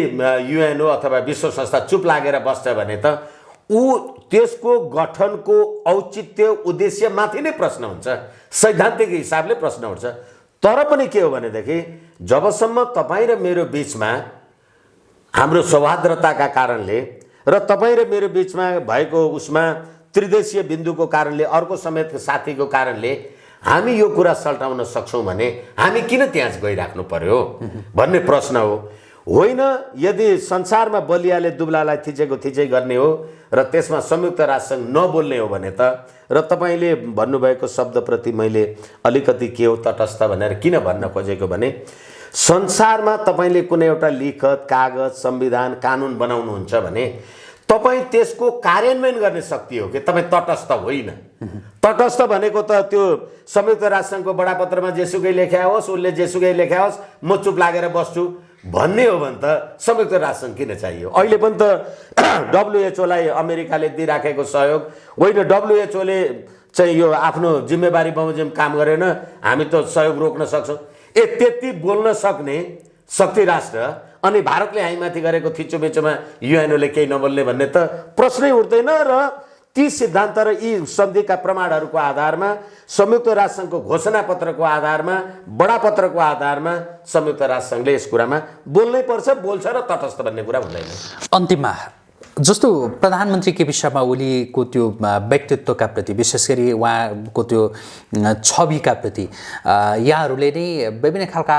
युएनओ अथवा विश्व संस्था चुप लागेर बस्छ भने त त्यसको गठनको औचित्य उद्देश्य माथि नै प्रश्न हुन्छ, सैद्धान्तिक हिसाबले प्रश्न उठ्छ। तर पनि के हो भनेदेखि जबसम्म तपाईँ र मेरो बिचमा हाम्रो सौहार्दताका कारणले र तपाईँ र मेरो बिचमा भएको उसमा त्रिदेशीय बिन्दुको कारणले, अर्को समेत साथीको कारणले हामी यो कुरा सल्टाउन सक्छौँ भने हामी किन त्यहाँ गइराख्नु पर्यो भन्ने प्रश्न हो। होइन, यदि संसारमा बलियाले दुब्लालाई थिचेको थिचै गर्ने हो र त्यसमा संयुक्त राष्ट्रसङ्घ नबोल्ने हो भने त, र तपाईँले भन्नुभएको शब्दप्रति मैले अलिकति के हो तटस्थ भनेर किन भन्न खोजेको भने संसारमा तपाईँले कुनै एउटा लिखत कागज संविधान कानुन बनाउनुहुन्छ भने तपाईँ त्यसको कार्यान्वयन गर्ने शक्ति हो कि तपाईँ तटस्थ होइन। तटस्थ भनेको त त्यो संयुक्त राष्ट्रसङ्घको बडापत्रमा जेसुकै लेख्या होस्, उसले जेसुकै लेख्या होस्, म चुप लागेर बस्छु भन्ने हो भने त संयुक्त राष्ट्रसङ्घ किन चाहियो? अहिले पनि त डब्लुएचओलाई अमेरिकाले दिइराखेको सहयोग होइन, डब्लुएचओले चाहिँ यो आफ्नो जिम्मेवारी बमोजिम काम गरेन, हामी त सहयोग रोक्न सक्छौँ। त्यति बोल्न सक्ने शक्ति राष्ट्र अनि भारतले हामीमाथि गरेको थिचोमिचोमा युएनओले केही नबोल्ने भन्ने त प्रश्नै उठ्दैन। र ती सिद्धान्त र यी सन्धिका प्रमाणहरूको आधारमा, संयुक्त राष्ट्रसङ्घको घोषणापत्रको आधारमा, बडापत्रको आधारमा संयुक्त राष्ट्रसङ्घले यस कुरामा बोल्नै पर्छ, बोल्छ र तटस्थ भन्ने कुरा हुँदैन। अन्तिममा जस्तो प्रधानमन्त्री केपी शर्मा ओलीको त्यो व्यक्तित्वका प्रति, विशेष गरी उहाँको त्यो छविका प्रति यहाँहरूले नै विभिन्न खालका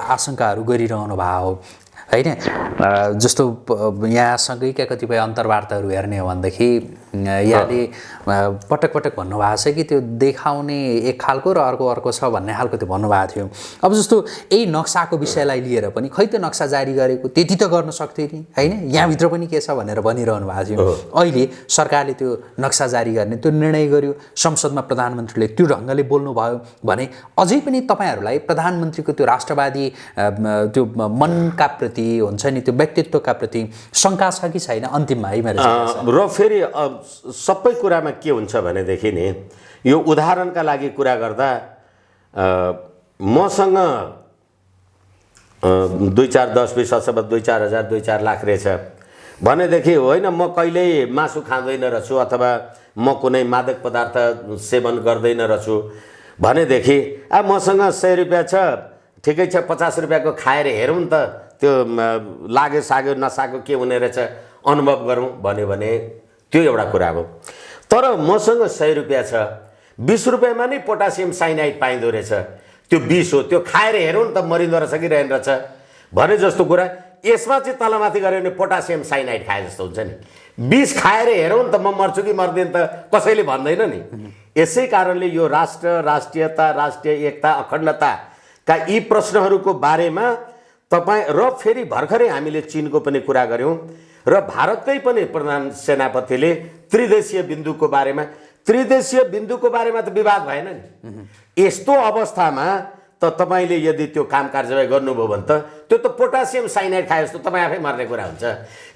आशंकाहरू गरिरहनु भएको हो होइन? जस्तो यहाँसँगैका कतिपय अन्तर्वार्ताहरू हेर्ने हो भनेदेखि यहाँले पटक पटक भन्नुभएको छ कि त्यो देखाउने एक खालको र अर्को छ भन्ने खालको त्यो भन्नुभएको थियो। अब जस्तो यही नक्साको विषयलाई लिएर पनि खै त नक्सा जारी गरेको त्यति त गर्न सक्थ्यो नि होइन, यहाँभित्र पनि के छ भनेर भनिरहनु भएको थियो। अहिले सरकारले त्यो नक्सा जारी गर्ने त्यो निर्णय गर्यो, संसदमा प्रधानमन्त्रीले त्यो ढङ्गले बोल्नुभयो भने अझै पनि तपाईँहरूलाई प्रधानमन्त्रीको त्यो राष्ट्रवादी त्यो मनका प्रति हुन्छ नि, त्यो व्यक्तित्वका प्रति शङ्का छ कि छैन? अन्तिममा है मेरो र फेरि सबै कुरामा के हुन्छ भनेदेखि नि, यो उदाहरणका लागि कुरा गर्दा मसँग 2-4 10-20 अथवा 2-4 हजार 2-4 लाख रहेछ भनेदेखि होइन म कहिल्यै मासु खाँदैन रहेछु अथवा म कुनै मादक पदार्थ सेवन गर्दैन रहेछु भनेदेखि मसँग 100 रुपियाँ छ, ठिकै छ, 50 रुपियाँको खाएर हेरौँ त त्यो लाग्यो साग्यो नसाग्यो के हुने रहेछ अनुभव गरौँ भन्यो भने त्यो एउटा कुरा हो। तर मसँग 100 रुपियाँ छ, 20 रुपियाँमा नै पोटासियम साइनाइड पाइँदो रहेछ, त्यो 20 हो, त्यो खाएर हेरौँ त मरिँदो रहेछ कि रहेन रहेछ भने जस्तो कुरा यसमा चाहिँ तलमाथि गऱ्यो भने पोटासियम साइनाइड खाए जस्तो हुन्छ नि। 20 खाएर हेरौँ त म मर्छु कि मर्दैन त कसैले भन्दैन नि। यसै कारणले यो राष्ट्र, राष्ट्रियता, राष्ट्रिय एकता, अखण्डताका यी प्रश्नहरूको बारेमा तपाईँ र फेरि भर्खरै हामीले चीनको पनि कुरा गऱ्यौँ र भारतकै पनि प्रधान सेनापतिले त्रिदेशीय बिन्दुको बारेमा त विवाद भएन नि। यस्तो अवस्थामा त तपाईँले यदि त्यो काम कारबाही गर्नुभयो भने त त्यो त पोटासियम साइनाइड खाए जस्तो तपाईँ आफै मर्ने कुरा हुन्छ।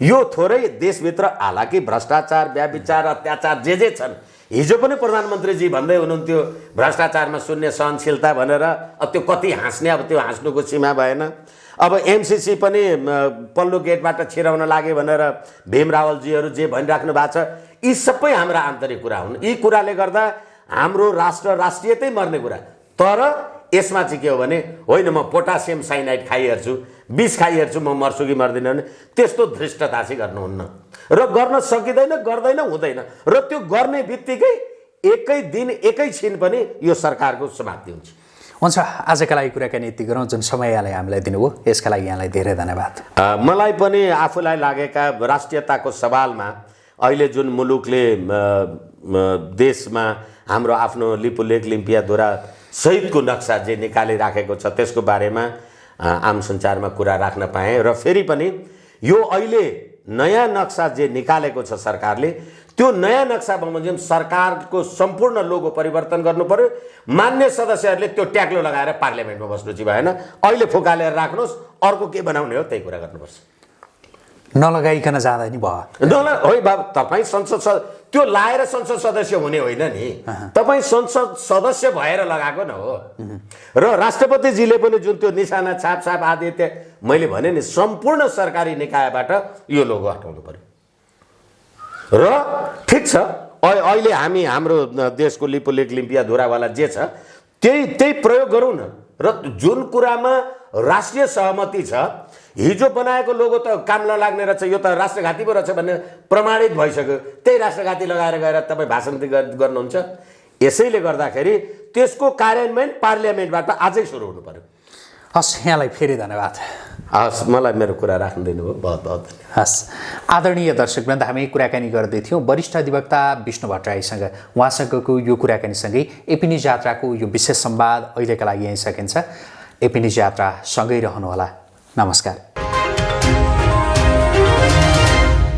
यो थोरै देशभित्र हालाकि भ्रष्टाचार, व्याभिचार, अत्याचार जे छन् हिजो पनि प्रधानमन्त्रीजी भन्दै हुनुहुन्थ्यो भ्रष्टाचारमा शून्य सहनशीलता भनेर। अब त्यो कति हाँस्ने, अब त्यो हाँस्नुको सीमा भएन। अब एमसिसी पनि पल्लो गेटबाट छिराउन लागे भनेर भीम रावलजीहरू जे भनिराख्नु भएको छ, यी सबै हाम्रा आन्तरिक कुरा हुन्। यी कुराले गर्दा हाम्रो राष्ट्रियतै मर्ने कुरा। तर यसमा चाहिँ के हो भने, होइन म पोटासियम साइनाइड खाइहेर्छु, विष खाइहेर्छु, म मर्छु कि मर्दिनँ भने त्यस्तो धृष्टता चाहिँ गर्नुहुन्न र गर्न सकिँदैन, गर्दैन, हुँदैन। र त्यो गर्ने बित्तिकै एकै दिन एकै छिन पनि यो सरकारको समाप्ति हुन्छ। हुन्छ, आजका लागि कुराकानी यति गरौँ। जुन समय यहाँलाई हामीलाई दिनुभयो यसका लागि यहाँलाई धेरै धन्यवाद। मलाई पनि आफूलाई लागेका राष्ट्रियताको सवालमा अहिले जुन मुलुकले देशमा हाम्रो आफ्नो लिपुलेख लिम्पियाधुरा सहितको नक्सा जे निकालिराखेको छ त्यसको बारेमा आम सञ्चारमा कुरा राख्न पाएँ। र फेरि पनि यो अहिले नयाँ नक्सा जे निकालेको छ सरकारले, त्यो नयाँ नक्सा बमोजिम सरकारको सम्पूर्ण लोगो परिवर्तन गर्नु पर्यो। मान्य सदस्यहरूले त्यो ट्याक्लो लगाएर पार्लियामेन्टमा बस्नु चाहिँ भएन। अहिले फुकालेर राख्नुहोस्, अर्को के बनाउने हो त्यही कुरा गर्नुपर्छ। नलगाइकन जाँदा नि भयो। होइ बाबु, तपाईँ संसद त्यो लाएर संसद सदस्य हुने होइन नि, तपाईँ संसद सदस्य भएर लगाएको न हो। र राष्ट्रपतिजीले पनि जुन त्यो निशाना छाप आदि मैले भने नि सम्पूर्ण सरकारी निकायबाट यो लोगो हटाउनु पर्यो। र ठिक छ, अहिले हामी हाम्रो देशको लिपुलेख लिम्पियाधुरावाला जे छ त्यही प्रयोग गरौँ न। र जुन कुरामा राष्ट्रिय सहमति छ, हिजो बनाएको लोगो त काम नलाग्ने रहेछ, यो त राष्ट्रघाती पो रहेछ भन्ने प्रमाणित भइसक्यो, त्यही राष्ट्रघाती लगाएर गएर तपाईँ भाषण गर्नुहुन्छ। यसैले गर्दाखेरि त्यसको कार्यान्वयन पार्लियामेन्टबाट आजै सुरु हुनु पर्यो। हस्, यहाँलाई फेरि धन्यवाद। हस्, मलाई मेरो कुरा राख्न दिनुभयो, बहुत बहुत धन्यवाद। हस्, आदरणीय दर्शकवृन्द, हामी कुराकानी गर्दैथ्यौँ वरिष्ठ अधिवक्ता विष्णु भट्टराईसँग। उहाँसँगको यो कुराकानीसँगै एपी न्युज यात्राको यो विशेष संवाद अहिलेका लागि यहीँ सकिन्छ। एपी न्युज यात्रा सँगै रहनुहोला। नमस्कार।